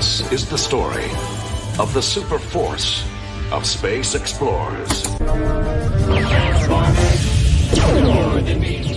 This is the story of the super force of space explorers. More than me.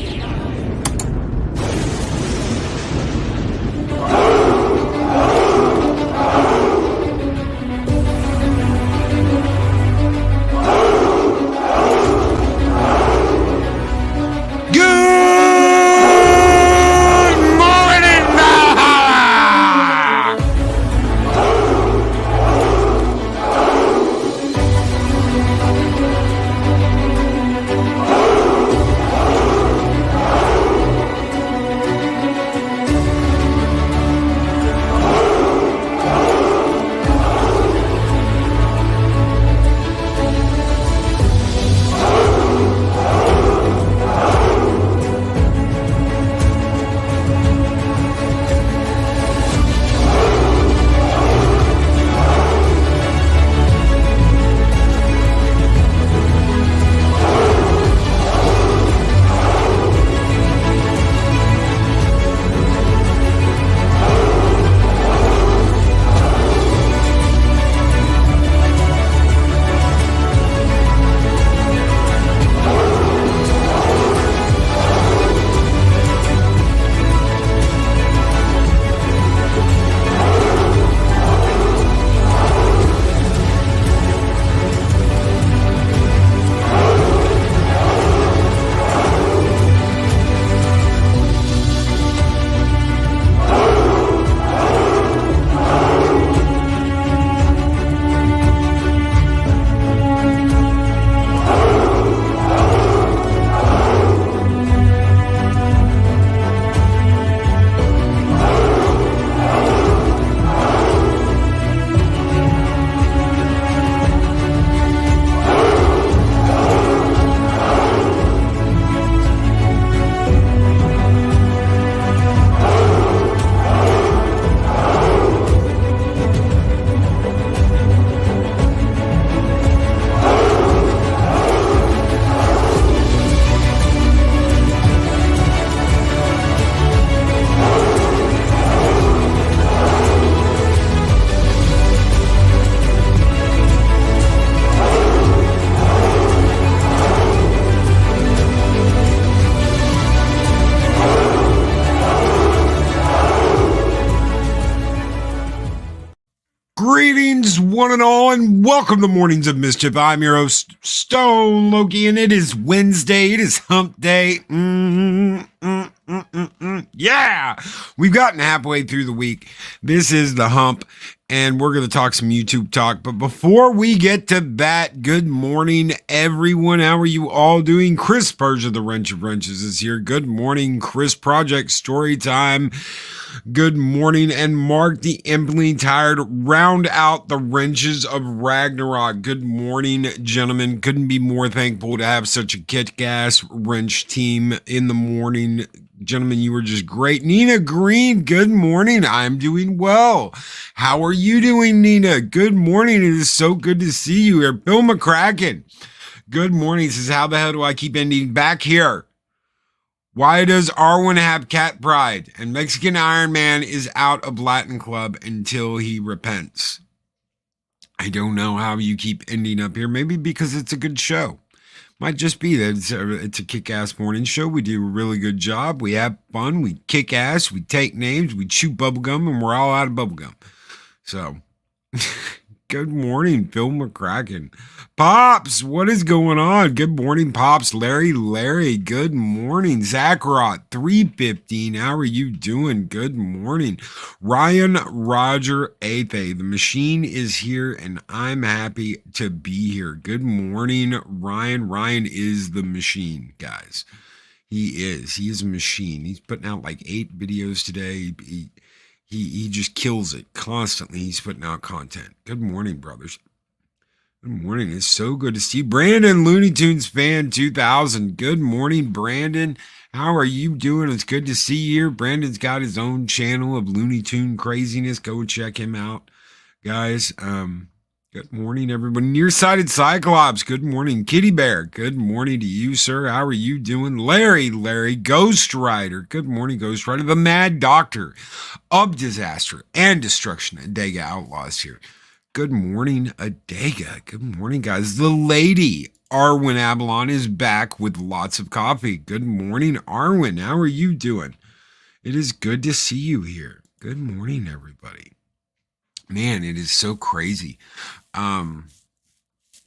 Greetings, one and all, and welcome to Mornings of Mischief. I'm your host, Stone Loki, and it is Wednesday. It is Hump Day. Yeah, we've gotten halfway through the week. This is the hump, and we're going to talk some YouTube talk. But before we get to that, good morning, everyone. How are you all doing? Chris Persia, the Wrench of Wrenches, is here. Good morning, Chris Project Story Time. Good morning, and Mark the Imply Tired, round out the wrenches of Ragnarok. Good morning, gentlemen. Couldn't be more thankful to have such a kick-ass wrench team in the morning. Gentlemen, you were just great. Nina Green, good morning. I'm doing well. How are you doing, Nina? Good morning. It is so good to see you here. Bill McCracken, good morning. Says, how the hell do I keep ending back here? Why does Arwen have cat pride? And Mexican Iron Man is out of Latin Club until he repents. I don't know how you keep ending up here. Maybe because it's a good show. Might just be that it's a kick-ass morning show. We do a really good job. We have fun. We kick ass. We take names. We chew bubblegum, and we're all out of bubblegum. So, good morning, Phil McCracken. Pops, what is going on? Good morning, Pops. Larry, good morning. Zachrot, 315. How are you doing? Good morning. Ryan Roger Athe, the machine is here, and I'm happy to be here. Good morning, Ryan. Ryan is the machine, guys. He is a machine. He's putting out like 8 videos today. He just kills it constantly. He's putting out content. Good morning, brothers. Good morning. It's so good to see Brandon, Looney Tunes fan 2000. Good morning, Brandon. How are you doing? It's good to see you here. Brandon's got his own channel of Looney Tune craziness. Go check him out, guys. Good Good morning, everybody. Nearsighted Cyclops. Good morning, Kitty Bear. Good morning to you, sir. How are you doing? Larry, Ghost Rider. Good morning, Ghost Rider. The Mad Doctor of Disaster and Destruction, Adega Outlaws here. Good morning, Adega. Good morning, guys. The lady, Arwen Abalon, is back with lots of coffee. Good morning, Arwen. How are you doing? It is good to see you here. Good morning, everybody. Man, it is so crazy.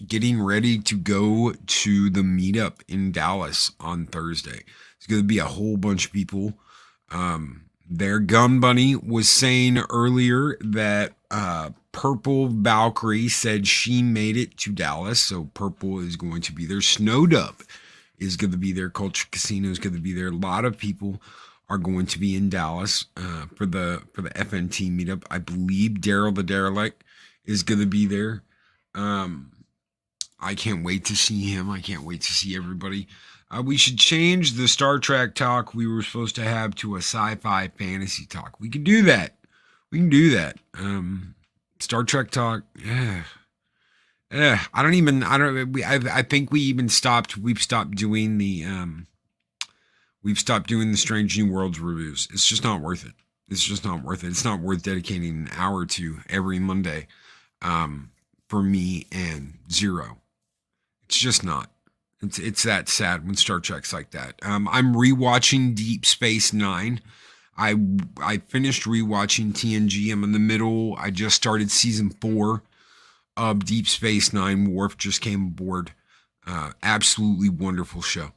Getting ready to go to the meetup in Dallas on Thursday. It's going to be a whole bunch of people. Their Gun Bunny was saying earlier that Purple Valkyrie said she made it to Dallas, so Purple is going to be there. Snowdub is going to be there. Culture Casino is going to be there. A lot of people are going to be in Dallas for the FNT meetup. I believe Daryl the Derelict is going to be there. I can't wait to see him. I can't wait to see everybody. We should change the Star Trek talk we were supposed to have to a sci-fi fantasy talk. We can do that. Star Trek talk. I think we've stopped doing the Strange New Worlds reviews. It's just not worth it. It's not worth dedicating an hour to every Monday for me and Zero. It's just not. It's that sad when Star Trek's like that. I'm rewatching Deep Space Nine. I finished rewatching TNG. I'm in the middle. I just started season 4 of Deep Space Nine. Worf just came aboard. Absolutely wonderful show.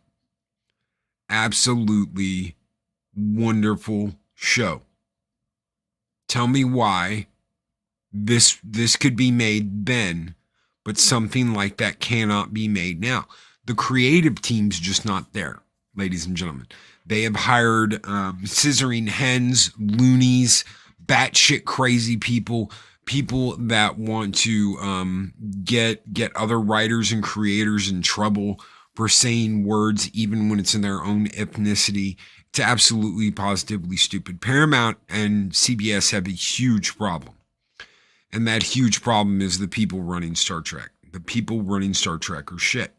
Absolutely wonderful show. Tell me why this could be made then, but something like that cannot be made now. The creative team's just not there, ladies and gentlemen. They have hired scissoring hens, loonies, batshit crazy people that want to get other writers and creators in trouble for saying words even when it's in their own ethnicity. It's absolutely positively stupid. Paramount and CBS have a huge problem. And that huge problem is the people running Star Trek. The people running Star Trek are shit.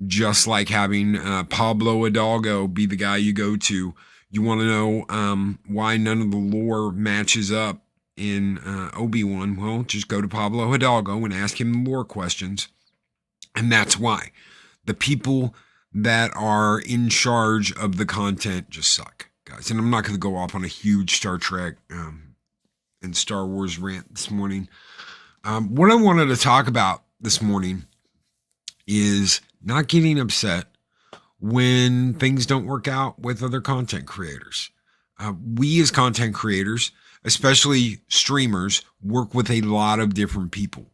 Just like having Pablo Hidalgo be the guy you go to. You want to know why none of the lore matches up in Obi-Wan? Well, just go to Pablo Hidalgo and ask him lore questions. And that's why. The people that are in charge of the content just suck, guys. And I'm not going to go off on a huge Star Trek and Star Wars rant this morning. What I wanted to talk about this morning is not getting upset when things don't work out with other content creators. We as content creators, especially streamers, work with a lot of different people.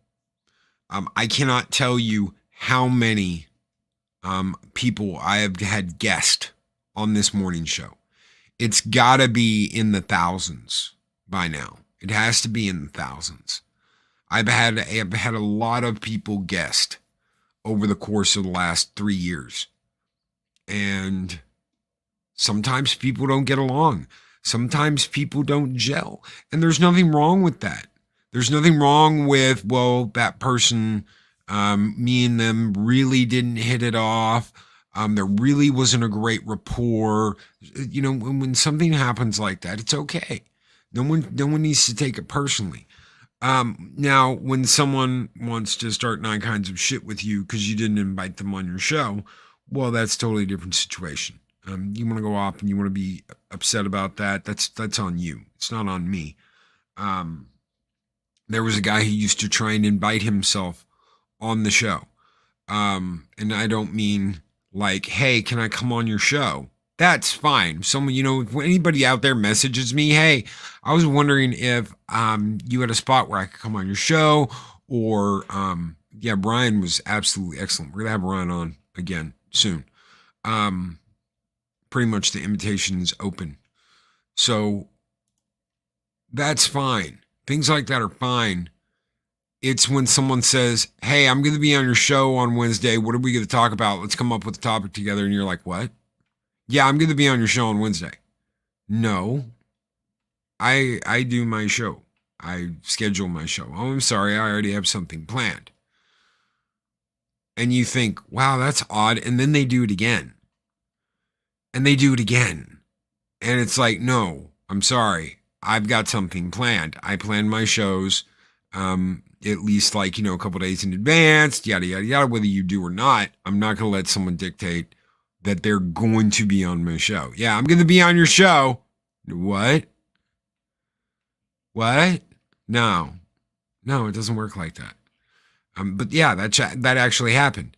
I cannot tell you how many people I have had guest on this morning show. It's got to be in the thousands by now. It has to be in the thousands. I've had a lot of people guest over the course of the last 3 years. And sometimes people don't get along. Sometimes people don't gel. And there's nothing wrong with that. There's nothing wrong with, well, that person, me and them really didn't hit it off. There really wasn't a great rapport. You know, when something happens like that, it's okay. No one needs to take it personally. Now, when someone wants to start 9 kinds of shit with you because you didn't invite them on your show, well, that's totally a different situation. You want to go off and you want to be upset about that. That's on you. It's not on me. There was a guy who used to try and invite himself on the show. And I don't mean like, hey, can I come on your show? That's fine. Someone, if anybody out there messages me, hey, I was wondering if you had a spot where I could come on your show, or yeah, Brian was absolutely excellent. We're gonna have Brian on again soon. Pretty much the invitation is open. So that's fine. Things like that are fine. It's when someone says, hey, I'm going to be on your show on Wednesday. What are we going to talk about? Let's come up with a topic together. And you're like, what? Yeah, I'm going to be on your show on Wednesday. No, I do my show. I schedule my show. Oh, I'm sorry, I already have something planned. And you think, wow, that's odd. And then they do it again. And they do it again. And it's like, no, I'm sorry. I've got something planned. I plan my shows at least like, a couple days in advance, yada, yada, yada. Whether you do or not, I'm not going to let someone dictate that they're going to be on my show. Yeah, I'm going to be on your show. What? What? No, it doesn't work like that. But yeah, that actually happened.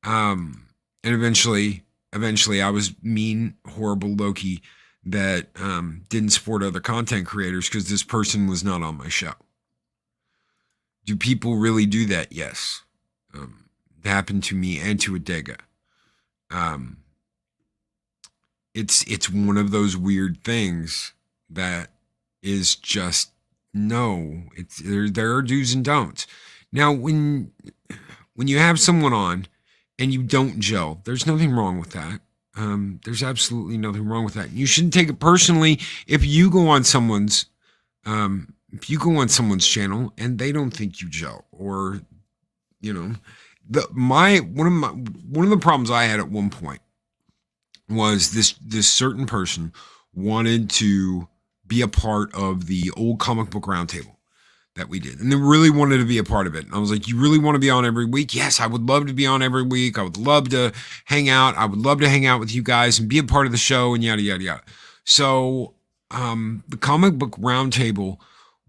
And eventually I was mean, horrible Loki that didn't support other content creators because this person was not on my show. Do people really do that? Yes. It happened to me and to Adega. It's one of those weird things that is just no. There are do's and don'ts. Now, when you have someone on and you don't gel, there's nothing wrong with that. There's absolutely nothing wrong with that. You shouldn't take it personally if you go on someone's channel and they don't think you gel, or one of the problems I had at one point was this certain person wanted to be a part of the old comic book roundtable that we did, and they really wanted to be a part of it. And I was like, you really want to be on every week? Yes, I would love to be on every week. I would love to hang out. I would love to hang out with you guys and be a part of the show and yada, yada, yada. So the comic book roundtable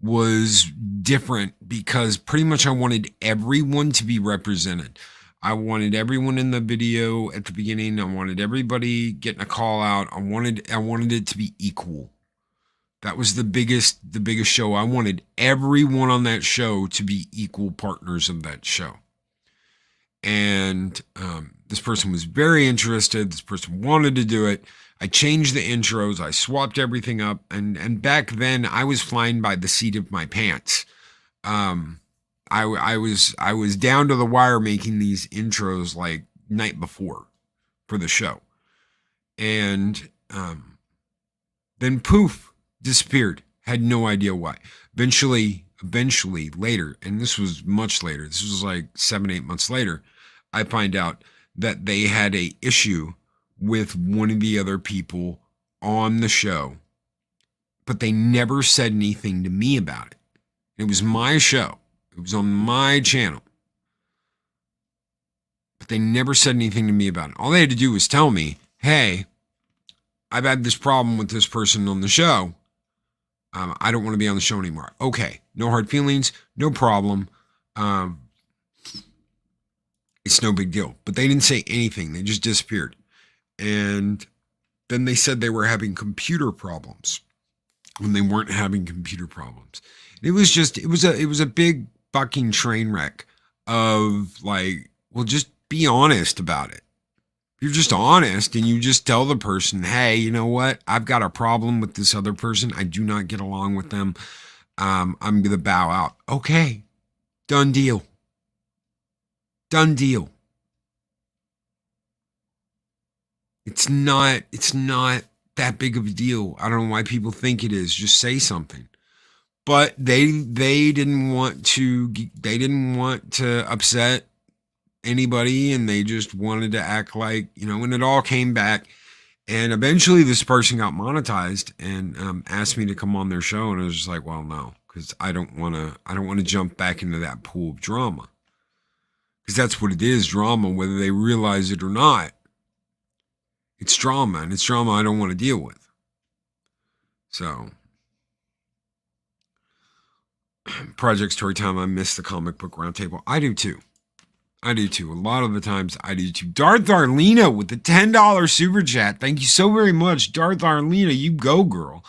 was different because pretty much I wanted everyone to be represented. I wanted everyone in the video at the beginning. I wanted everybody getting a call out. I wanted it to be equal. That was the biggest show. I wanted everyone on that show to be equal partners of that show. And this person was very interested. This person wanted to do it. I changed the intros. I swapped everything up. And back then I was flying by the seat of my pants. I was down to the wire making these intros like night before for the show. And then poof, disappeared. Had no idea why. Eventually later, and this was much later, this was like 7-8 months later, I find out that they had a issue with one of the other people on the show, but they never said anything to me about it. It was my show. It was on my channel. But they never said anything to me about it. All they had to do was tell me, hey, I've had this problem with this person on the show. I don't want to be on the show anymore. Okay, no hard feelings, no problem. It's no big deal. But they didn't say anything. They just disappeared. And then they said they were having computer problems when they weren't having computer problems. It was a big fucking train wreck of like, well, just be honest about it. You're just honest and you just tell the person, hey, you know what? I've got a problem with this other person. I do not get along with them. I'm going to bow out. Okay. Done deal. Done deal. It's not that big of a deal. I don't know why people think it is. Just say something. But they didn't want to upset anybody, and they just wanted to act like, when it all came back. And eventually this person got monetized and asked me to come on their show, and I was just like, well, no, because I don't want to jump back into that pool of drama, because that's what it is, drama, whether they realize it or not. It's drama, and it's drama I don't want to deal with. So Project Storytime, I miss the comic book roundtable. I do too. A lot of the times I do too. Darth Arlena with the $10 super chat. Thank you so very much. Darth Arlena, you go, girl.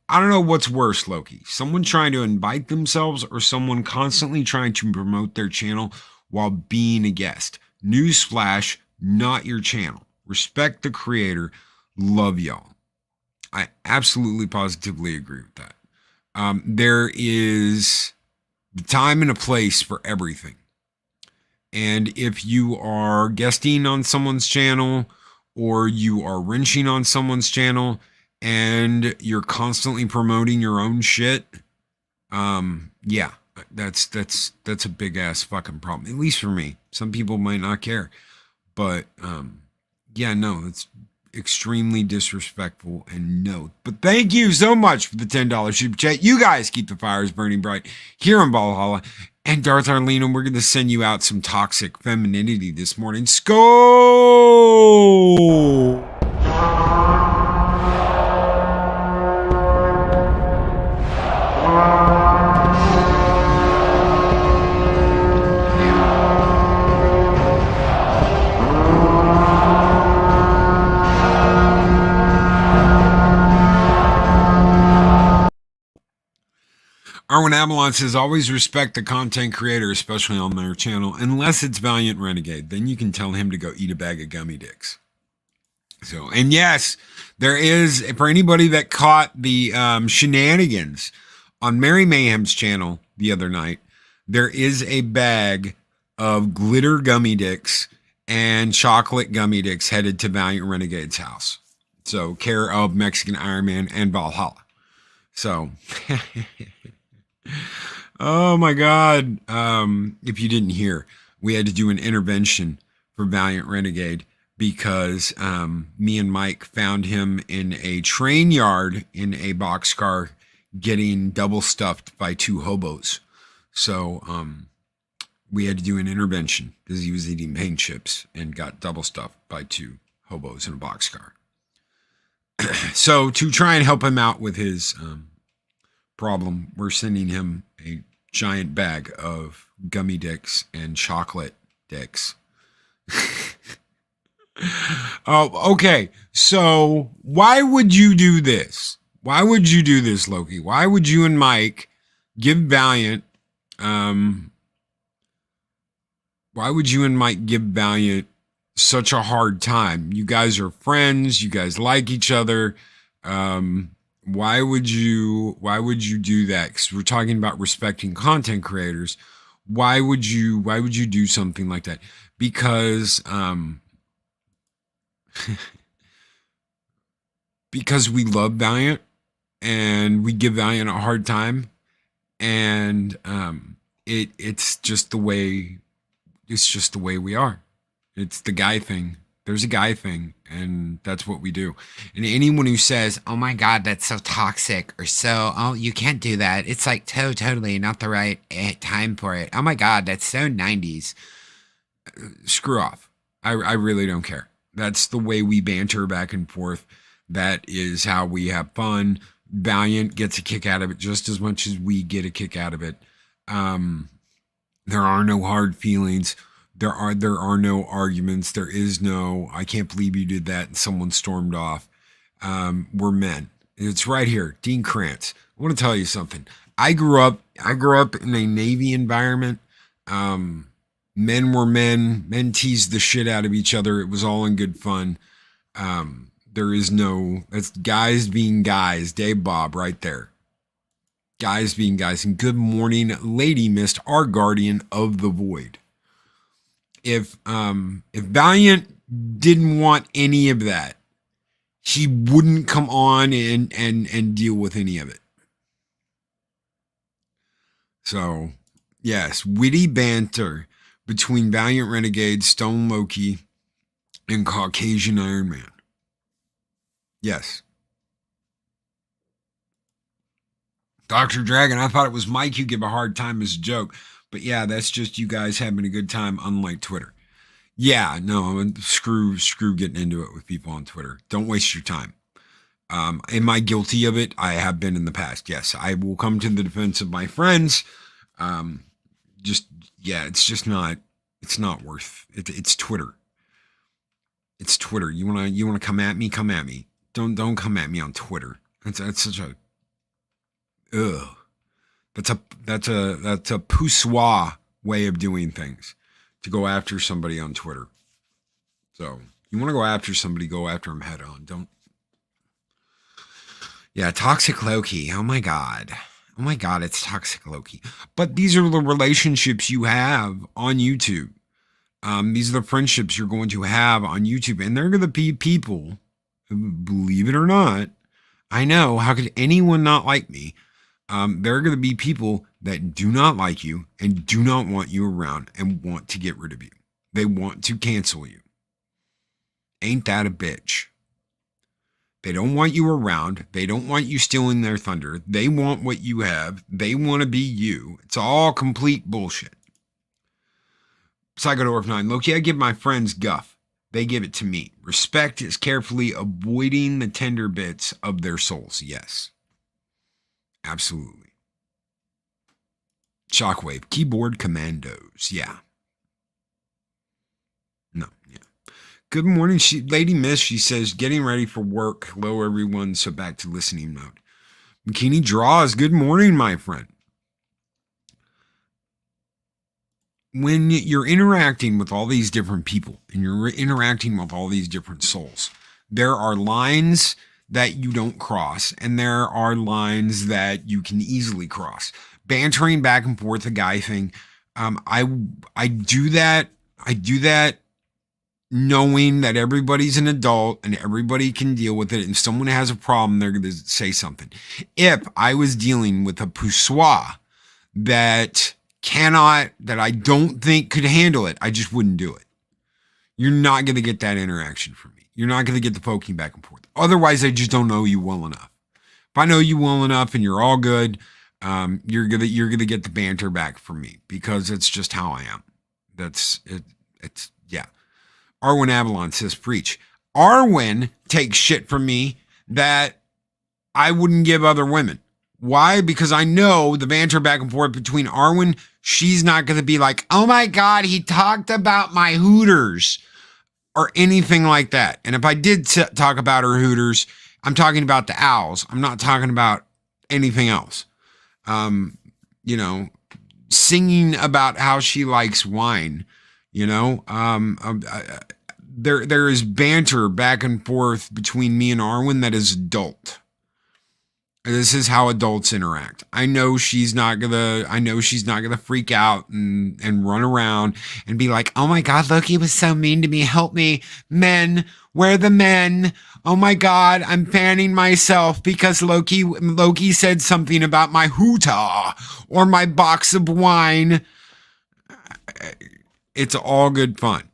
I don't know what's worse, Loki. Someone trying to invite themselves or someone constantly trying to promote their channel while being a guest. Newsflash, not your channel. Respect the creator. Love y'all. I absolutely positively agree with that. There is the time and a place for everything. And if you are guesting on someone's channel or you are wrenching on someone's channel and you're constantly promoting your own shit, Yeah, that's a big ass fucking problem. At least for me. Some people might not care, but yeah, no, it's extremely disrespectful and no. But thank you so much for the $10 super chat. You guys keep the fires burning bright here in Valhalla. And Darth Arlena, we're going to send you out some toxic femininity this morning. Skull! Arwen Avalon says, always respect the content creator, especially on their channel, unless it's Valiant Renegade. Then you can tell him to go eat a bag of gummy dicks. So, and yes, there is, for anybody that caught the shenanigans on Mary Mayhem's channel the other night, there is a bag of glitter gummy dicks and chocolate gummy dicks headed to Valiant Renegade's house. So, care of Mexican Iron Man and Valhalla. So, oh my God. If you didn't hear, we had to do an intervention for Valiant Renegade because me and Mike found him in a train yard in a boxcar getting double stuffed by two hobos. So we had to do an intervention because he was eating paint chips and got double stuffed by two hobos in a boxcar. So to try and help him out with his problem, we're sending him a giant bag of gummy dicks and chocolate dicks. Oh, okay. So why would you do this? Why would you do this, Loki? Why would you and Mike give Valiant, why would you and Mike give Valiant such a hard time? You guys are friends. You guys like each other. Why would you do that? Because we're talking about respecting content creators. Why would you do something like that? Because because we love Valiant and we give Valiant a hard time, and it's just the way we are. It's the guy thing. There's a guy thing, and that's what we do. And anyone who says, "Oh my God, that's so toxic," or "Oh, you can't do that. It's like totally not the right time for it. Oh my God, that's so 90s." Screw off. I really don't care. That's the way we banter back and forth. That is how we have fun. Valiant gets a kick out of it just as much as we get a kick out of it. There are no hard feelings. There are no arguments. There is no, I can't believe you did that, and someone stormed off. We're men. It's right here. Dean Krantz. I want to tell you something. I grew up in a Navy environment. Men were men. Men teased the shit out of each other. It was all in good fun. That's guys being guys. Dave Bob right there. Guys being guys. And good morning, Lady Mist, our guardian of the void. If Valiant didn't want any of that, he wouldn't come on and deal with any of it. So, yes, witty banter between Valiant Renegade, Stone Loki, and Caucasian Iron Man. Yes. Dr. Dragon, I thought it was Mike you give a hard time as a joke. But yeah, that's just you guys having a good time, unlike Twitter. Yeah, no, screw getting into it with people on Twitter. Don't waste your time. Am I guilty of it? I have been in the past. Yes, I will come to the defense of my friends. It's not worth it. It's Twitter. It's Twitter. You wanna come at me? Come at me. Don't come at me on Twitter. That's such a ugh. That's a poussoir way of doing things, to go after somebody on Twitter. So you want to go after somebody, go after them head on. Don't. Yeah, toxic Loki. Oh my God, it's toxic Loki. But these are the relationships you have on YouTube. These are the friendships you're going to have on YouTube, and they're going to be people, believe it or not. I know. How could anyone not like me? There are going to be people that do not like you and do not want you around and want to get rid of you. They want to cancel you. Ain't that a bitch? They don't want you around. They don't want you stealing their thunder. They want what you have. They want to be you. It's all complete bullshit. Psychodorf 9. Loki, I give my friends guff. They give it to me. Respect is carefully avoiding the tender bits of their souls. Yes. Absolutely. Shockwave. Keyboard commandos. Yeah. No. Yeah. Good morning, Lady Miss. She says, getting ready for work. Hello, everyone. So back to listening mode. Bikini Draws. Good morning, my friend. When you're interacting with all these different people and you're interacting with all these different souls, there are lines that you don't cross and there are lines that you can easily cross. Bantering back and forth, a guy thing. I do that. I do that knowing that everybody's an adult and everybody can deal with it. And if someone has a problem, they're going to say something. If I was dealing with a poussoir that I don't think could handle it, I just wouldn't do it. You're not going to get that interaction from me. You're not going to get the poking back and forth. Otherwise, I just don't know you well enough. If I know you well enough and you're all good, you're gonna get the banter back from me because it's just how I am. That's it. It's yeah. Arwen Avalon says, preach. Arwen takes shit from me that I wouldn't give other women. Why? Because I know the banter back and forth between Arwen, she's not going to be like, oh my God, he talked about my Hooters or anything like that. And if I did talk about her Hooters, I'm talking about the owls. I'm not talking about anything else. Singing about how she likes wine, there is banter back and forth between me and Arwen that is adult. This is how adults interact. I know she's not gonna freak out and run around and be like, oh my God, Loki was so mean to me. Help me. Men, where are the men? Oh my God, I'm fanning myself because Loki said something about my hoota or my box of wine. It's all good fun,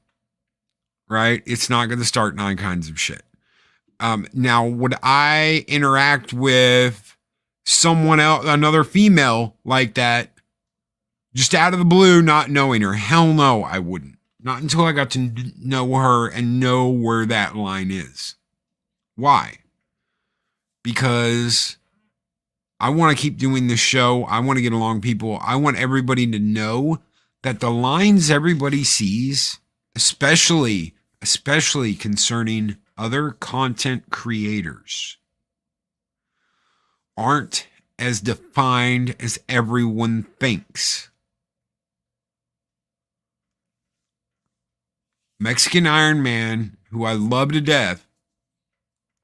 right? It's not going to start 9 kinds of shit. Now, would I interact with someone else, another female like that, just out of the blue, not knowing her? Hell no, I wouldn't. Not until I got to know her and know where that line is. Why? Because I want to keep doing this show. I want to get along people. I want everybody to know that the lines everybody sees, especially concerning other content creators, aren't as defined as everyone thinks. Mexican Iron Man, who I love to death,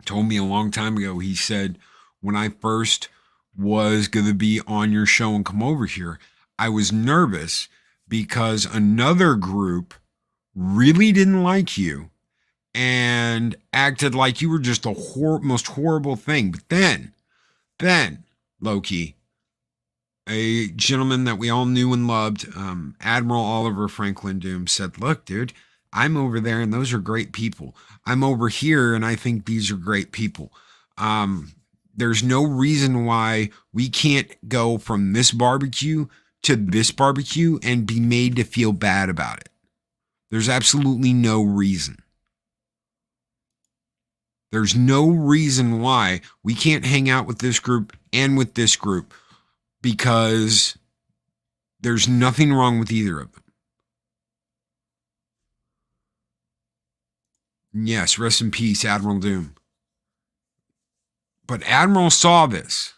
told me a long time ago, he said, when I first was going to be on your show and come over here, I was nervous because another group really didn't like you and acted like you were just the most horrible thing. But then, Loki, a gentleman that we all knew and loved, Admiral Oliver Franklin Doom, said, look, dude, I'm over there and those are great people. I'm over here and I think these are great people. There's no reason why we can't go from this barbecue to this barbecue and be made to feel bad about it. There's absolutely no reason. There's no reason why we can't hang out with this group and with this group because there's nothing wrong with either of them. Yes, rest in peace, Admiral Doom. But Admiral saw this.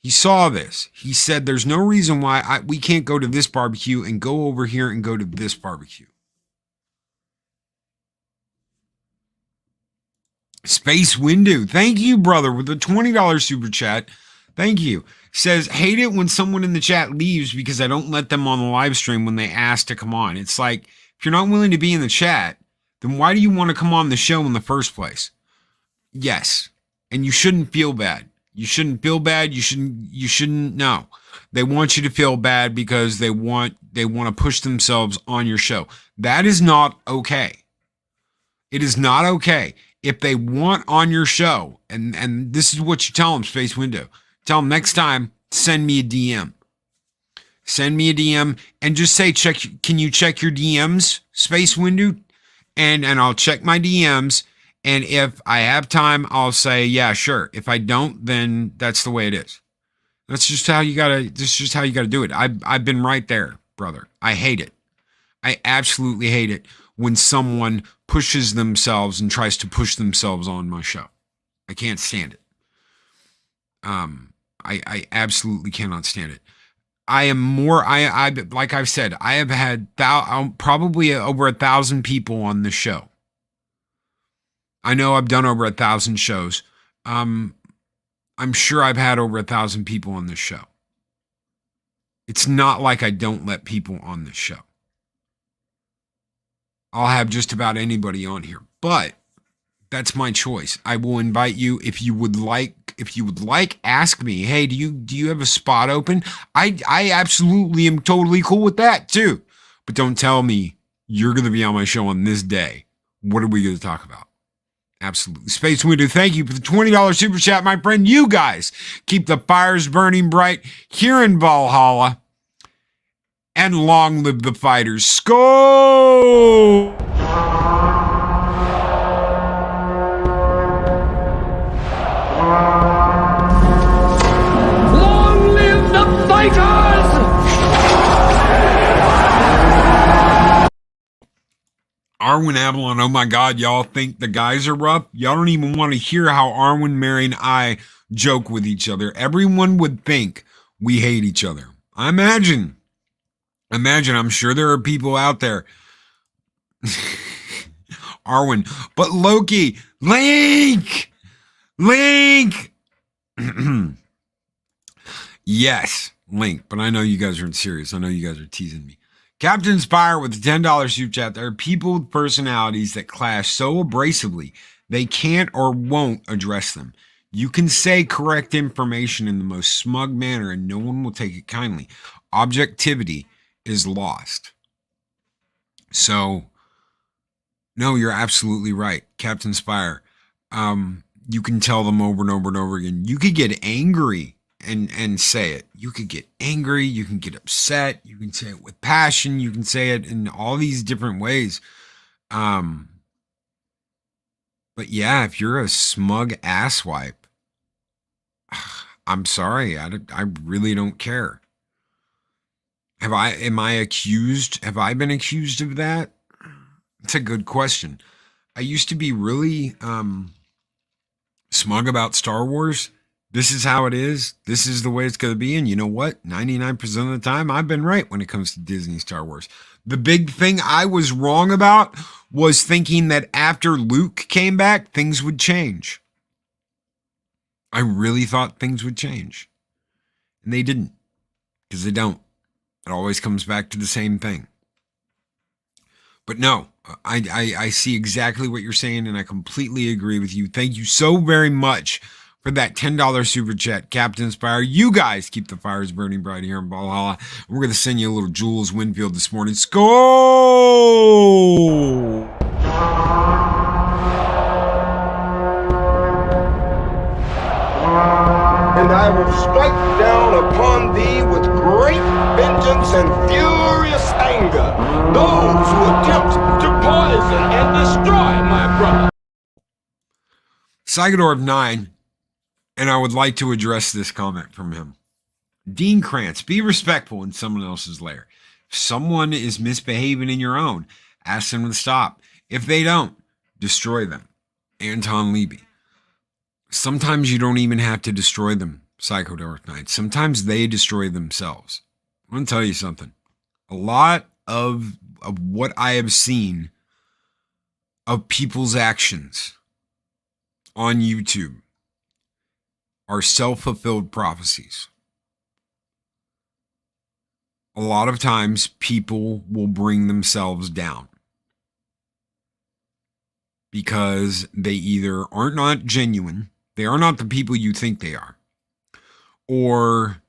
He saw this. He said, there's no reason why we can't go to this barbecue and go over here and go to this barbecue. Space Window. Thank you, brother, with the $20 super chat. Thank you. Says, hate it when someone in the chat leaves because I don't let them on the live stream when they ask to come on. It's like, if you're not willing to be in the chat, then why do you want to come on the show in the first place? Yes. And you shouldn't feel bad. You shouldn't feel bad. You shouldn't know. They want you to feel bad because they want to push themselves on your show. That is not okay. It is not okay. If they want on your show, and this is what you tell them, Space Window. Tell them next time, send me a DM. Send me a DM and just say, can you check your DMs, Space Window? And I'll check my DMs. And if I have time, I'll say, yeah, sure. If I don't, then that's the way it is. That's just how you gotta do it. I've been right there, brother. I hate it. I absolutely hate it when someone pushes themselves and tries to push themselves on my show. I can't stand it. I absolutely cannot stand it. I am more, like I've said, I have had probably over 1,000 people on this show. I know I've done over 1,000 shows. I'm sure I've had over 1,000 people on this show. It's not like I don't let people on this show. I'll have just about anybody on here, but that's my choice. I will invite you if you would like, ask me, hey, do you have a spot open? I absolutely am totally cool with that too. But don't tell me you're going to be on my show on this day. What are we going to talk about? Absolutely. Space Window, thank you for the $20 super chat, my friend. You guys keep the fires burning bright here in Valhalla. And long live the fighters. Skol! Long live the fighters! Arwen Avalon, oh my God, y'all think the guys are rough? Y'all don't even want to hear how Arwen, Mary, and I joke with each other. Everyone would think we hate each other. Imagine, I'm sure there are people out there. Arwen, but Loki, Link! Yes, Link, but I know you guys aren't serious. I know you guys are teasing me. Captain Spire with the $10 super chat. There are people with personalities that clash so abrasively they can't or won't address them. You can say correct information in the most smug manner and no one will take it kindly. Objectivity is lost. So, no, you're absolutely right, Captain Spire. You can tell them over and over and over again. You could get angry and say it. You could get angry. You can get upset. You can say it with passion. You can say it in all these different ways. But yeah, if you're a smug asswipe, I'm sorry. I really don't care. Have I been accused of that? It's a good question. I used to be really smug about Star Wars. This is how it is. This is the way it's going to be. And you know what? 99% of the time, I've been right when it comes to Disney Star Wars. The big thing I was wrong about was thinking that after Luke came back, things would change. I really thought things would change. And they didn't. Because they don't. It always comes back to the same thing. But no, I see exactly what you're saying, and I completely agree with you. Thank you so very much for that $10 super chat, Captain Spire. You guys keep the fires burning bright here in Valhalla. We're going to send you a little Jules Winfield this morning. Skol! And I will strike down upon thee with great vengeance and furious anger those who attempt to poison and destroy my brother. Psychodor of 9, and I would like to address this comment from him. Dean Krantz, be respectful in someone else's lair. If someone is misbehaving in your own, ask them to stop. If they don't, destroy them. Anton Levy. Sometimes you don't even have to destroy them, Psycho Dark Knight. Sometimes they destroy themselves. I'm going to tell you something. A lot of what I have seen of people's actions on YouTube are self-fulfilled prophecies. A lot of times people will bring themselves down because they either are not genuine. They are not the people you think they are. or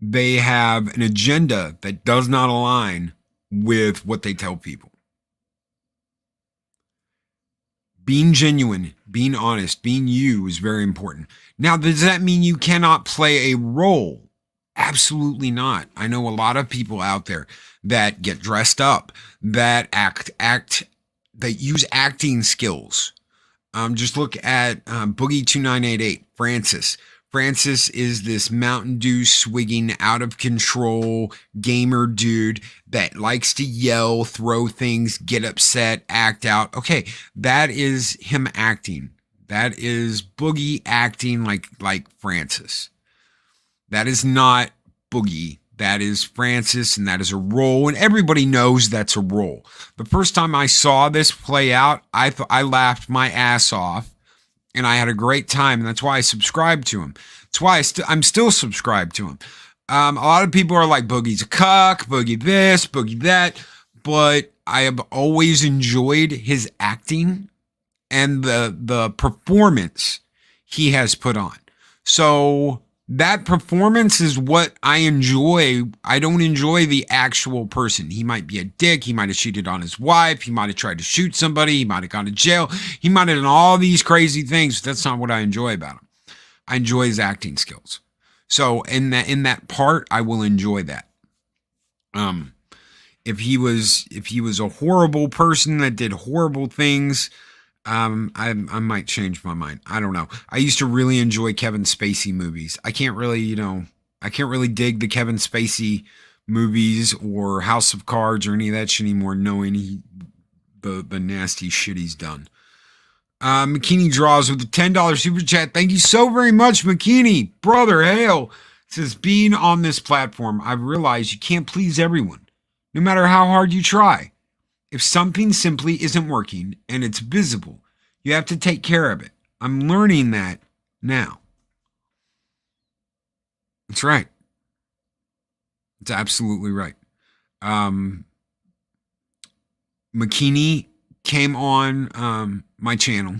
they have an agenda that does not align with what they tell people. Being genuine, being honest, being you is very important. Now, does that mean you cannot play a role? Absolutely not. I know a lot of people out there that get dressed up, that that use acting skills. Just look at Boogie 2988, Francis. Francis is this Mountain Dew swigging, out of control gamer dude that likes to yell, throw things, get upset, act out. Okay, that is him acting. That is Boogie acting like Francis. That is not Boogie. That is Francis, and that is a role, and everybody knows that's a role. The first time I saw this play out, I laughed my ass off, and I had a great time, and that's why I subscribed to him. That's why I'm still subscribed to him. A lot of people are like, Boogie's a cuck, Boogie this, Boogie that, but I have always enjoyed his acting and the performance he has put on. So that performance is what I enjoy. I don't enjoy the actual person. He might be a dick. He might have cheated on his wife. He might have tried to shoot somebody. He might have gone to jail. He might have done all these crazy things. But that's not what I enjoy about him. I enjoy his acting skills. So in that part, I will enjoy that. If he was a horrible person that did horrible things, I might change my mind. I don't know. I used to really enjoy Kevin Spacey movies. I can't really dig the Kevin Spacey movies or House of Cards or any of that shit anymore, knowing the nasty shit he's done. McKinney Draws with the $10 super chat. Thank you so very much, McKinney. Brother, hail. Says, being on this platform, I've realized you can't please everyone, no matter how hard you try. If something simply isn't working and it's visible, you have to take care of it. I'm learning that now. That's right. It's absolutely right. McKinney came on my channel.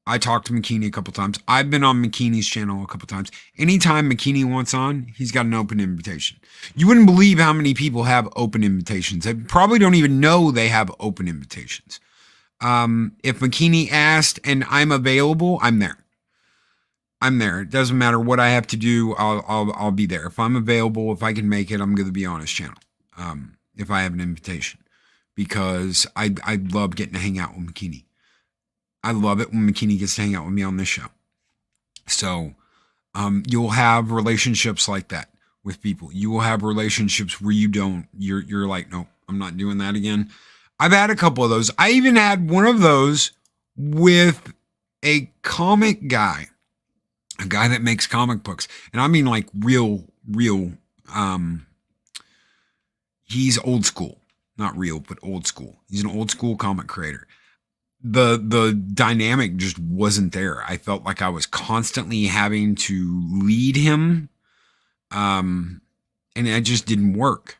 I talked to McKinney a couple times. I've been on McKinney's channel a couple times. Anytime McKinney wants on, he's got an open invitation. You wouldn't believe how many people have open invitations. They probably don't even know they have open invitations. If McKinney asked and I'm available, I'm there. I'm there. It doesn't matter what I have to do. I'll be there. If I'm available, if I can make it, I'm going to be on his channel. If I have an invitation, because I love getting to hang out with McKinney. I love it when McKinney gets to hang out with me on this show. So you'll have relationships like that with people. You will have relationships where you're like, no, I'm not doing that again. I've had a couple of those. I even had one of those with a comic guy, a guy that makes comic books. And I mean like real, he's old school, not real, but old school. He's an old school comic creator. The dynamic just wasn't there. I felt like I was constantly having to lead him. And it just didn't work.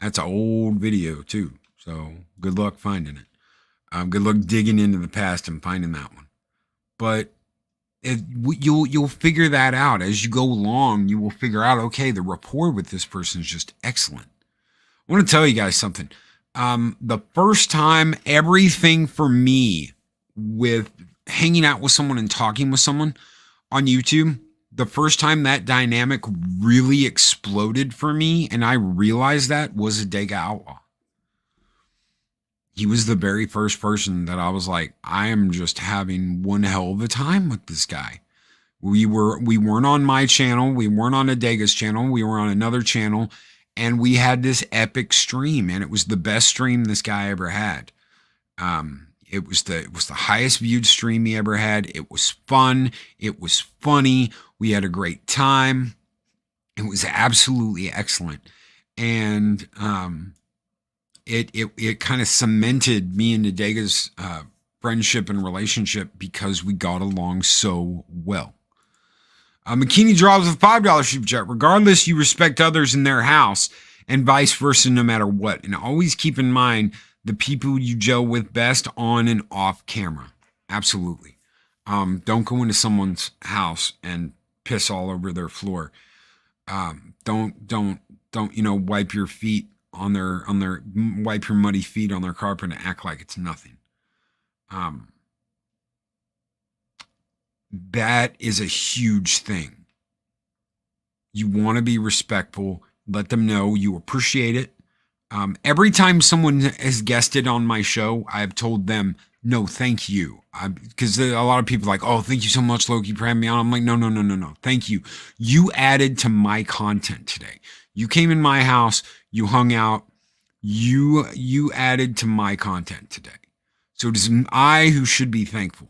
That's an old video too. So good luck finding it. Good luck digging into the past and finding that one. But you'll figure that out as you go along. You will figure out, okay, the rapport with this person is just excellent. I want to tell you guys something. The first time everything for me with hanging out with someone and talking with someone on YouTube, the first time that dynamic really exploded for me and I realized that was Adega Outlaw. He was the very first person that I was like, I am just having one hell of a time with this guy. We weren't on my channel. We weren't on Adega's channel. We were on another channel. And we had this epic stream, and it was the best stream this guy ever had. It was the highest viewed stream he ever had. It was fun. It was funny. We had a great time. It was absolutely excellent. And it kind of cemented me and Adega's friendship and relationship because we got along so well. McKinney Draws with $5 super chat. Regardless, you respect others in their house and vice versa, no matter what. And always keep in mind the people you gel with best on and off camera. Absolutely. Don't go into someone's house and piss all over their floor. Don't wipe your feet on their wipe your muddy feet on their carpet and act like it's nothing. That is a huge thing. You want to be respectful. Let them know you appreciate it. Every time someone has guested on my show, I've told them, no, thank you. Because a lot of people are like, oh, thank you so much, Loki, for having me on. I'm like, no. Thank you. You added to my content today. You came in my house. You hung out. You added to my content today. So it is I who should be thankful.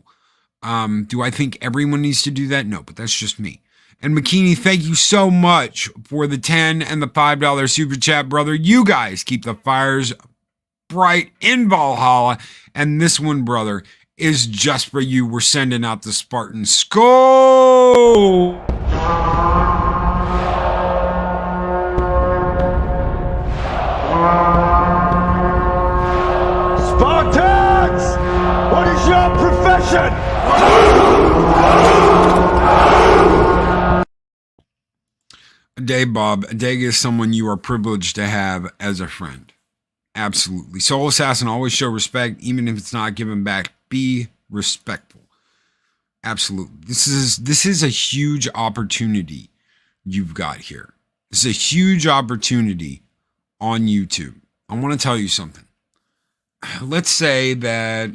Do I think everyone needs to do that? No, but that's just me. And McKinney, thank you so much for the $10 and the $5 super chat, brother. You guys keep the fires bright in Valhalla. And this one, brother, is just for you. We're sending out the Spartan Skull. Spartans! What is your profession? Dave Bob, Dave is someone you are privileged to have as a friend. Absolutely. Soul Assassin, always show respect, even if it's not given back. Be respectful. Absolutely. This is a huge opportunity you've got here. This is a huge opportunity on YouTube. I want to tell you something. Let's say that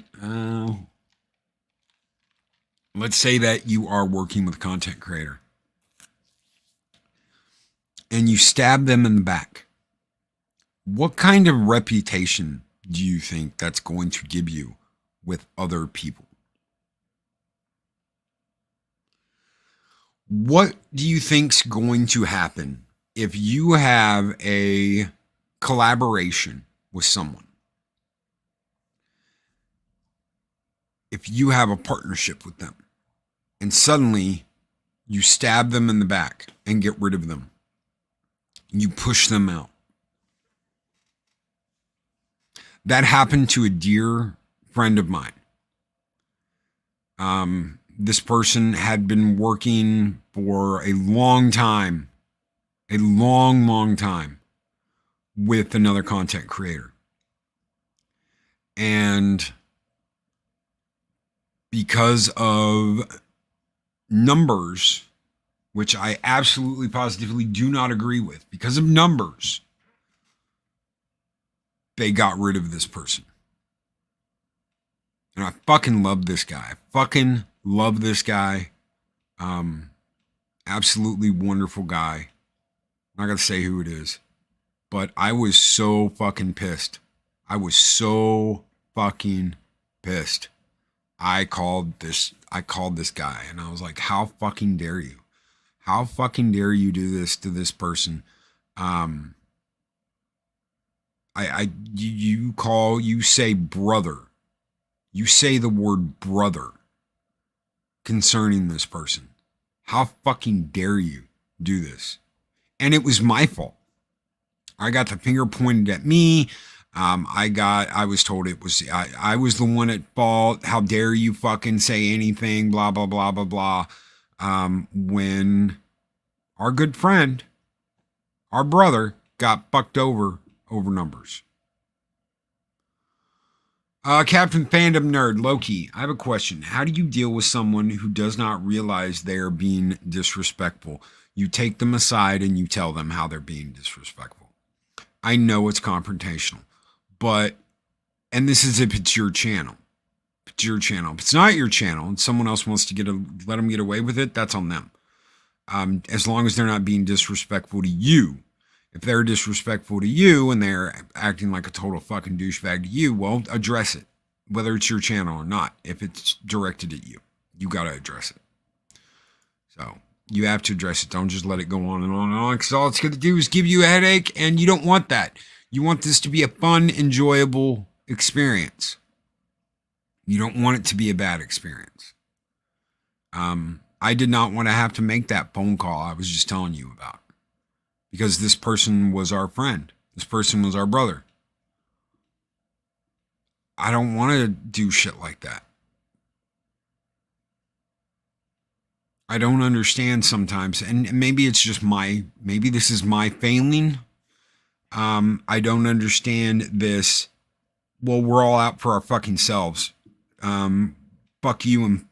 you are working with a content creator and you stab them in the back. What kind of reputation do you think that's going to give you with other people? What do you think's going to happen if you have a collaboration with someone? If you have a partnership with them and suddenly you stab them in the back and get rid of them, you push them out. That happened to a dear friend of mine. This person had been working for a long time, a long time with another content creator. And because of numbers, which I absolutely positively do not agree with, because of numbers, they got rid of this person. And I fucking love this guy. I fucking love this guy. Absolutely wonderful guy. I'm not going to say who it is, but I was so fucking pissed. I was so fucking pissed. I called this guy and I was like, how fucking dare you? How fucking dare you do this to this person? You say brother. You say the word brother concerning this person. How fucking dare you do this? And it was my fault. I got the finger pointed at me. I was told it was, I was the one at fault. How dare you fucking say anything, blah, blah, blah, blah, blah. When our good friend, our brother, got fucked over numbers. Captain Fandom Nerd, Loki, I have a question. How do you deal with someone who does not realize they are being disrespectful? You take them aside and you tell them how they're being disrespectful. I know it's confrontational, and this is if it's your channel. If it's your channel. If it's not your channel and someone else wants to let them get away with it, that's on them. As long as they're not being disrespectful to you. If they're disrespectful to you and they're acting like a total fucking douchebag to you, well, address it. Whether it's your channel or not. If it's directed at you, you got to address it. So you have to address it. Don't just let it go on and on and on, because all it's going to do is give you a headache, and you don't want that. You want this to be a fun, enjoyable experience. You don't want it to be a bad experience. I did not want to have to make that phone call I was just telling you about. Because this person was our friend. This person was our brother. I don't want to do shit like that. I don't understand sometimes, and maybe it's just maybe this is my failing. I don't understand this. Well, we're all out for our fucking selves. Fuck you and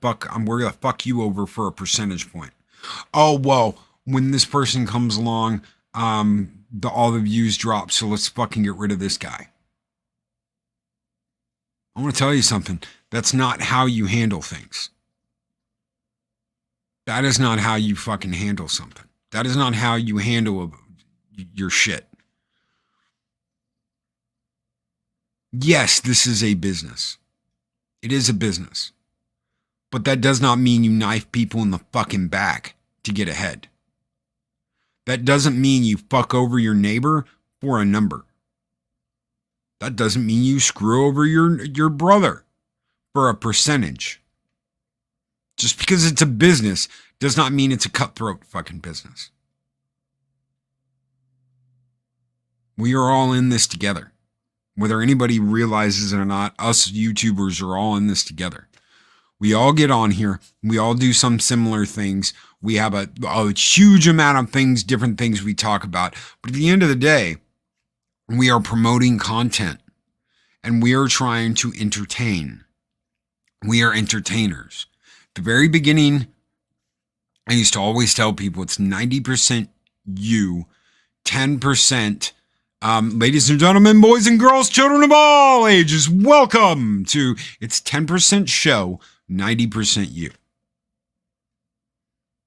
we're gonna fuck you over for a percentage point. Oh, well, when this person comes along, all the views drop, so let's fucking get rid of this guy. I want to tell you something. That's not how you handle things. That is not how you fucking handle something. That is not how you handle your shit. Yes, this is a business. It is a business. But that does not mean you knife people in the fucking back to get ahead. That doesn't mean you fuck over your neighbor for a number. That doesn't mean you screw over your brother for a percentage. Just because it's a business does not mean it's a cutthroat fucking business. We are all in this together. Whether anybody realizes it or not, us YouTubers are all in this together. We all get on here. We all do some similar things. We have a huge amount of things, different things we talk about. But at the end of the day, we are promoting content and we are trying to entertain. We are entertainers. At the very beginning, I used to always tell people it's 90% you, 10%. Ladies and gentlemen, boys and girls, children of all ages, welcome to It's 10% Show, 90% You.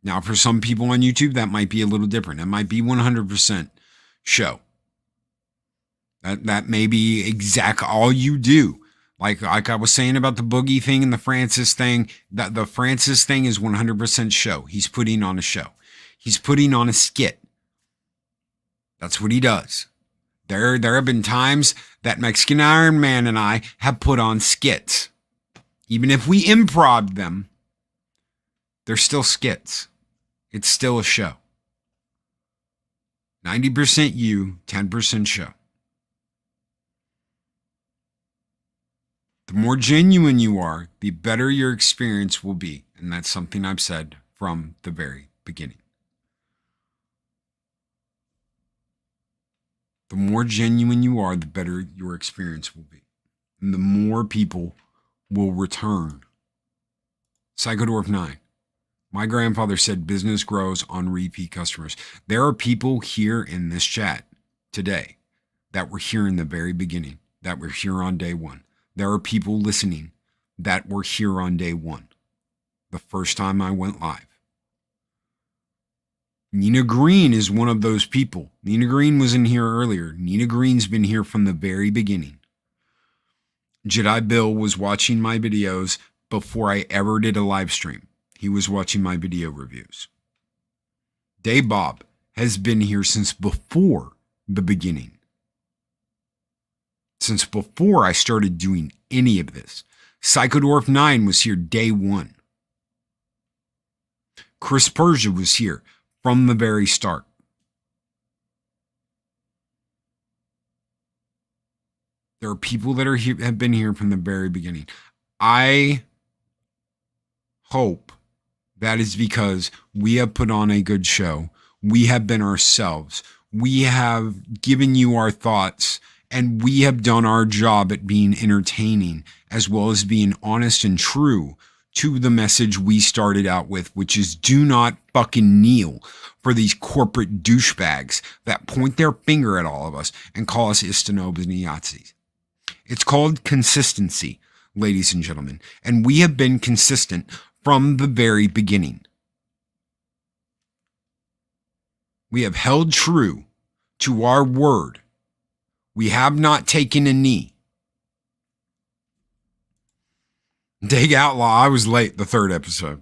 Now, for some people on YouTube, that might be a little different. It might be 100% show. That may be exact all you do. Like I was saying about the Boogie thing and the Francis thing, that the Francis thing is 100% show. He's putting on a show. He's putting on a skit. That's what he does. There have been times that Mexican Iron Man and I have put on skits. Even if we improv them, they're still skits. It's still a show. 90% you, 10% show. The more genuine you are, the better your experience will be. And that's something I've said from the very beginning. The more genuine you are, the better your experience will be. And the more people will return. Psychodorf 9. My grandfather said business grows on repeat customers. There are people here in this chat today that were here in the very beginning, that were here on day one. There are people listening that were here on day one, the first time I went live. Nina Green is one of those people. Nina Green was in here earlier. Nina Green's been here from the very beginning. Jedi Bill was watching my videos before I ever did a live stream. He was watching my video reviews. Dave Bob has been here since before the beginning. Since before I started doing any of this. Psychodorf 9 was here day one. Chris Persia was here from the very start. There are people that are here, have been here from the very beginning. I hope that is because we have put on a good show. We have been ourselves. We have given you our thoughts, and we have done our job at being entertaining as well as being honest and true to the message we started out with, which is do not fucking kneel for these corporate douchebags that point their finger at all of us and call us Istanobs and Yazis. It's called consistency, ladies and gentlemen, and we have been consistent from the very beginning. We have held true to our word. We have not taken a knee. Dega Outlaw, I was late, the third episode.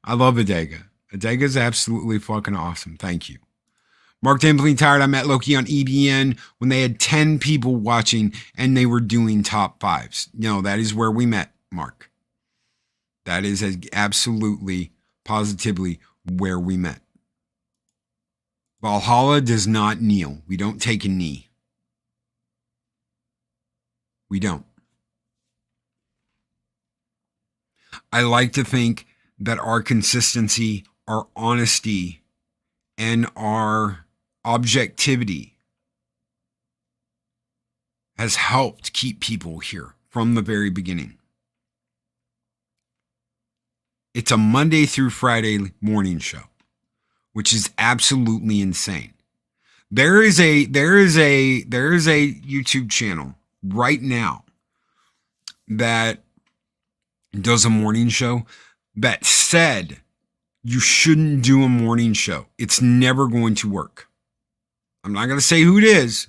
I love Adega. Adega is absolutely fucking awesome. Thank you. Mark Templing Tired. I met Loki on EBN when they had 10 people watching and they were doing top fives. No, that is where we met, Mark. That is absolutely, positively where we met. Valhalla does not kneel. We don't take a knee. We don't. I like to think that our consistency, our honesty, and our objectivity has helped keep people here from the very beginning. It's a Monday through Friday morning show, which is absolutely insane. There is a YouTube channel right now that does a morning show that said you shouldn't do a morning show. It's never going to work. I'm not going to say who it is,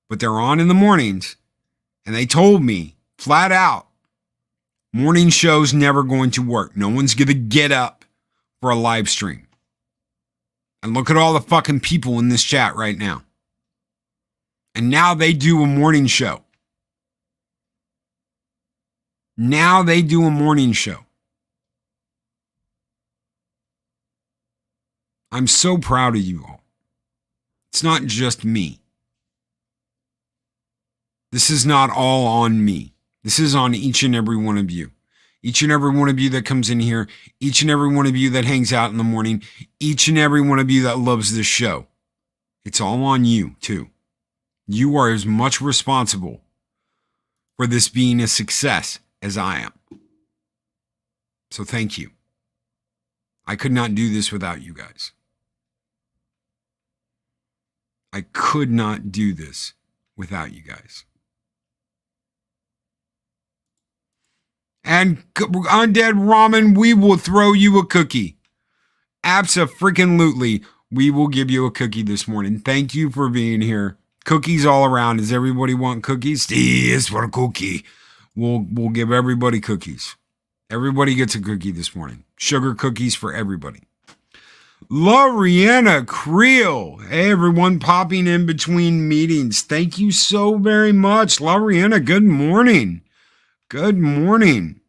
but they're on in the mornings, and they told me flat out, morning show's never going to work. No one's going to get up for a live stream. And look at all the fucking people in this chat right now. And now they do a morning show. Now they do a morning show. I'm so proud of you all. It's not just me. This is not all on me. This is on each and every one of you. Each and every one of you that comes in here. Each and every one of you that hangs out in the morning. Each and every one of you that loves this show. It's all on you, too. You are as much responsible for this being a success as I am. So thank you. I could not do this without you guys. I could not do this without you guys. And Undead Ramen, we will throw you a cookie. Abso-freaking-lutely, we will give you a cookie this morning. Thank you for being here. Cookies all around. Does everybody want cookies? Yes, for a cookie. We'll give everybody cookies. Everybody gets a cookie this morning. Sugar cookies for everybody. La Rihanna Creel. Hey, everyone popping in between meetings. Thank you so very much. La Rihanna, good morning. Good morning.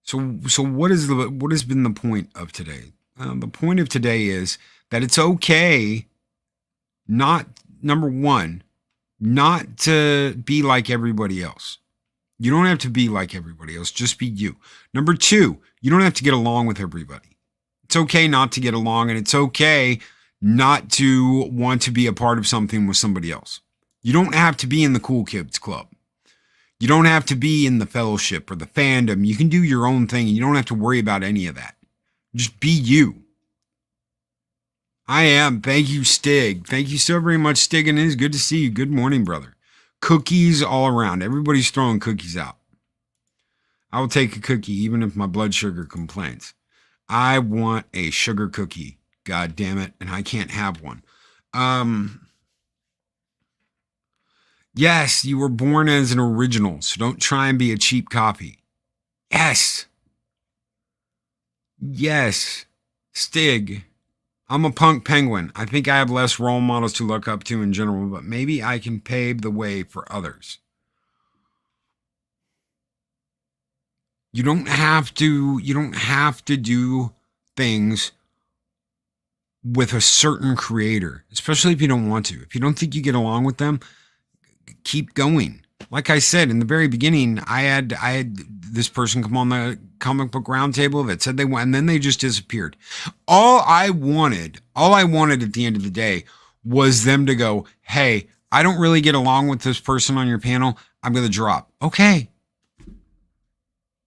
So what has been the point of today? The point of today is that it's okay not, number one, not to be like everybody else. You don't have to be like everybody else. Just be you. Number two, you don't have to get along with everybody. It's okay not to get along, and it's okay not to want to be a part of something with somebody else. You don't have to be in the cool kids club. You don't have to be in the fellowship or the fandom. You can do your own thing, and you don't have to worry about any of that. Just be you. I am. Thank you, Stig. Thank you so very much, Stig, and it is good to see you. Good morning, brother. Cookies all around. Everybody's throwing cookies out. I will take a cookie even if my blood sugar complains. I want a sugar cookie. God damn it. And I can't have one. Yes, you were born as an original, so don't try and be a cheap copy. Yes. Yes. Stig. I'm a punk penguin. I think I have less role models to look up to in general, but maybe I can pave the way for others. You don't have to do things with a certain creator, especially if you don't want to. If you don't think you get along with them, keep going. Like I said in the very beginning, I had this person come on the comic book roundtable that said they went, and then they just disappeared. All I wanted at the end of the day was them to go, hey, I don't really get along with this person on your panel. I'm going to drop. Okay.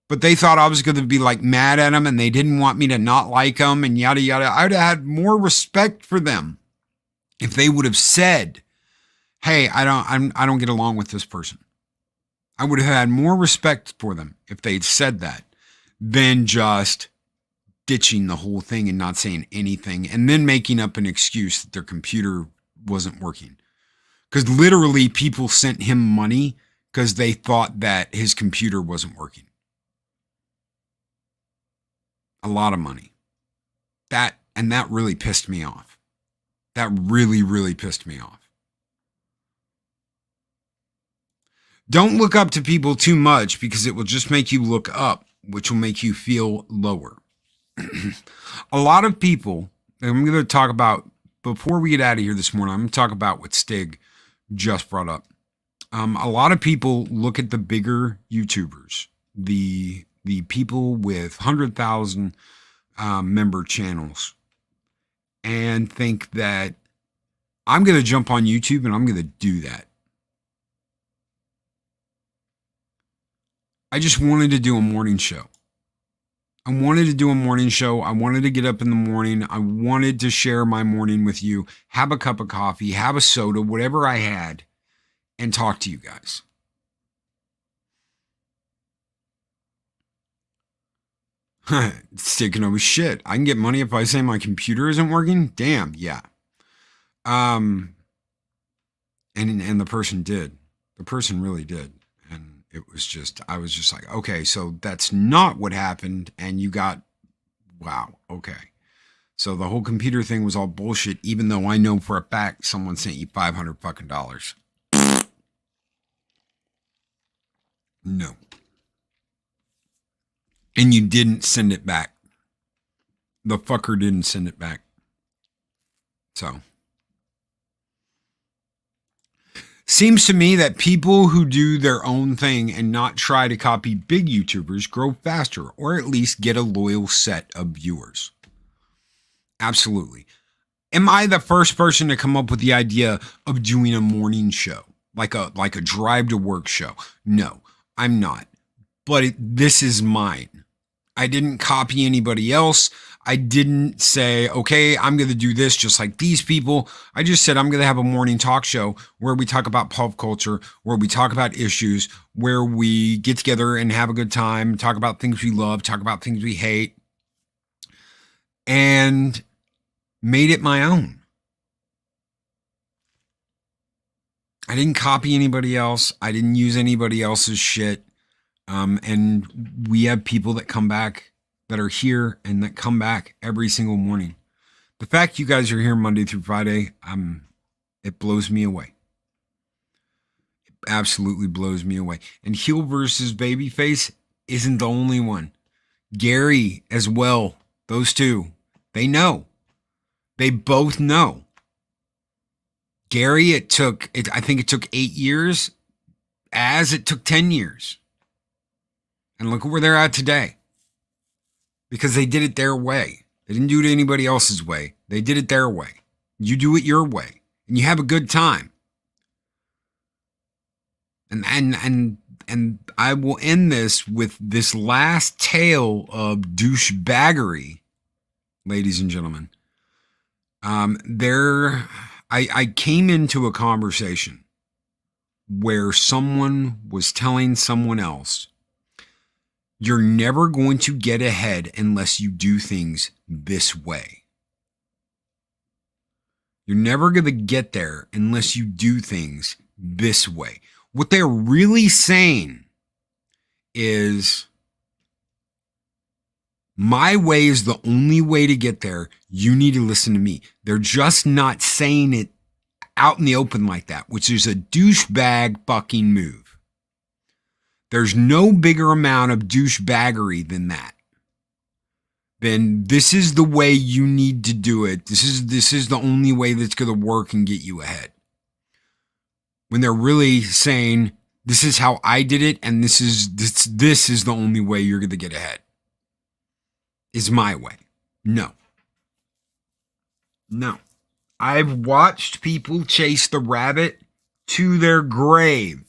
But they thought I was going to be like mad at them, and they didn't want me to not like them and yada, yada. I would have had more respect for them if they would have said, hey, I don't get along with this person. I would have had more respect for them if they'd said that than just ditching the whole thing and not saying anything and then making up an excuse that their computer wasn't working. Because literally people sent him money because they thought that his computer wasn't working. A lot of money. That really pissed me off. That really, really pissed me off. Don't look up to people too much because it will just make you look up, which will make you feel lower. A lot of people, and I'm going to talk about, before we get out of here this morning, I'm going to talk about what Stig just brought up. A lot of people look at the bigger YouTubers the people with 100,000 member channels and think that I'm going to jump on YouTube and I'm going to do that. I just wanted to do a morning show. I wanted to do a morning show. I wanted to get up in the morning. I wanted to share my morning with you, have a cup of coffee, have a soda, whatever I had, and talk to you guys. It's taking over shit. I can get money if I say my computer isn't working. Damn, yeah. And the person did. The person really did. And it was just, I was just like, okay, so that's not what happened. And you got, wow, okay. So the whole computer thing was all bullshit, even though I know for a fact someone sent you $500 fucking dollars. No. And you didn't send it back. The fucker didn't send it back. So. Seems to me that people who do their own thing and not try to copy big YouTubers grow faster, or at least get a loyal set of viewers. Absolutely. Am I the first person to come up with the idea of doing a morning show? Like a drive to work show? No, I'm not. But this is mine. I didn't copy anybody else. I didn't say, okay, I'm going to do this just like these people. I just said I'm going to have a morning talk show where we talk about pop culture, where we talk about issues, where we get together and have a good time, talk about things we love, talk about things we hate, and made it my own. I didn't copy anybody else. I didn't use anybody else's shit. And we have people that come back, that are here and that come back every single morning. The fact you guys are here Monday through Friday, it blows me away. It absolutely blows me away. And heel versus babyface isn't the only one. Gary as well. Those two, they know. They both know. Gary, I think it took 8 years. Az, it took 10 years. And look at where they're at today. Because they did it their way. They didn't do it anybody else's way. They did it their way. You do it your way. And you have a good time. And I will end this with this last tale of douchebaggery, ladies and gentlemen. I came into a conversation where someone was telling someone else, you're never going to get ahead unless you do things this way. You're never going to get there unless you do things this way. What they're really saying is, my way is the only way to get there. You need to listen to me. They're just not saying it out in the open like that, which is a douchebag fucking move. There's no bigger amount of douchebaggery than that. Then this is the way you need to do it. This is the only way that's going to work and get you ahead. When they're really saying, this is how I did it, and this is the only way you're going to get ahead. Is my way. No. I've watched people chase the rabbit to their grave.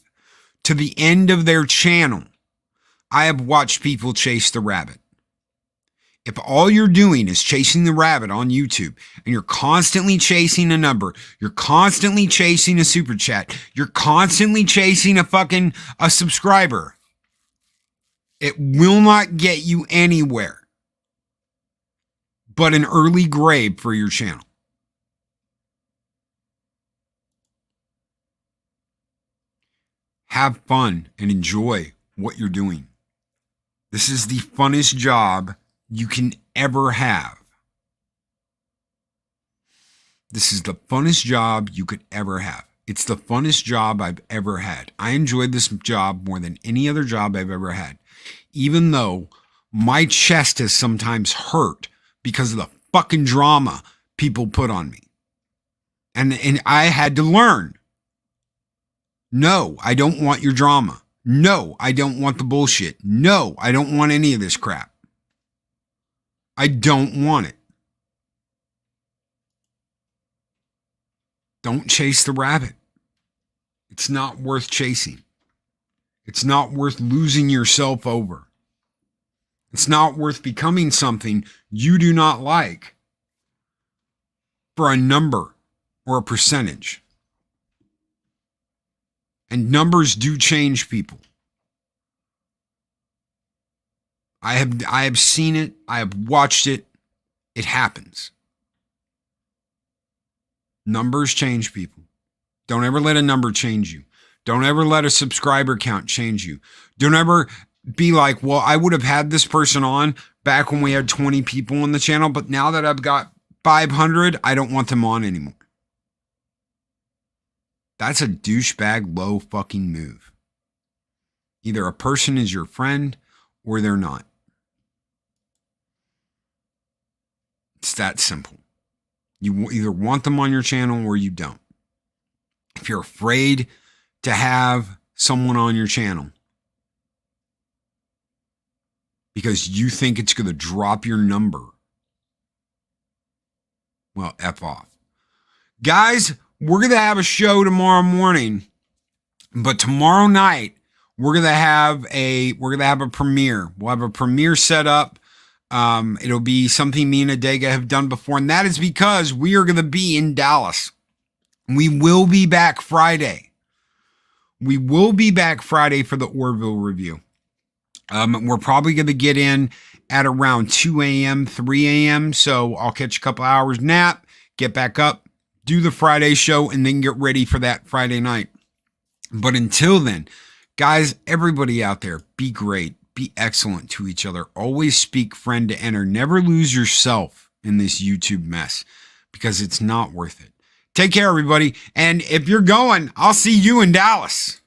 To the end of their channel. I have watched people chase the rabbit. If all you're doing is chasing the rabbit on YouTube, and you're constantly chasing a number, you're constantly chasing a super chat, you're constantly chasing a subscriber, it will not get you anywhere but an early grave for your channel. Have fun and enjoy what you're doing. This is the funnest job you can ever have. This is the funnest job you could ever have. It's the funnest job I've ever had. I enjoyed this job more than any other job I've ever had. Even though my chest has sometimes hurt because of the fucking drama people put on me. And I had to learn. No, I don't want your drama. No, I don't want the bullshit. No, I don't want any of this crap. I don't want it. Don't chase the rabbit. It's not worth chasing. It's not worth losing yourself over. It's not worth becoming something you do not like for a number or a percentage. And numbers do change people. I have seen it. I have watched it. It happens. Numbers change people. Don't ever let a number change you. Don't ever let a subscriber count change you. Don't ever be like, well, I would have had this person on back when we had 20 people on the channel, but now that I've got 500, I don't want them on anymore. That's a douchebag low fucking move. Either a person is your friend or they're not. It's that simple. You either want them on your channel or you don't. If you're afraid to have someone on your channel because you think it's going to drop your number, well, F off. Guys, we're going to have a show tomorrow morning, but tomorrow night we're going to have a premiere. We'll have a premiere set up. It'll be something me and Adega have done before, and that is because we are going to be in Dallas. We will be back Friday. We will be back Friday for the Orville review. We're probably going to get in at around 2 a.m., 3 a.m. So I'll catch a couple hours nap, get back up, do the Friday show, and then get ready for that Friday night. But until then, guys, everybody out there, be great. Be excellent to each other. Always speak friend to enter. Never lose yourself in this YouTube mess because it's not worth it. Take care, everybody. And if you're going, I'll see you in Dallas.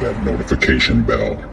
that notification bell.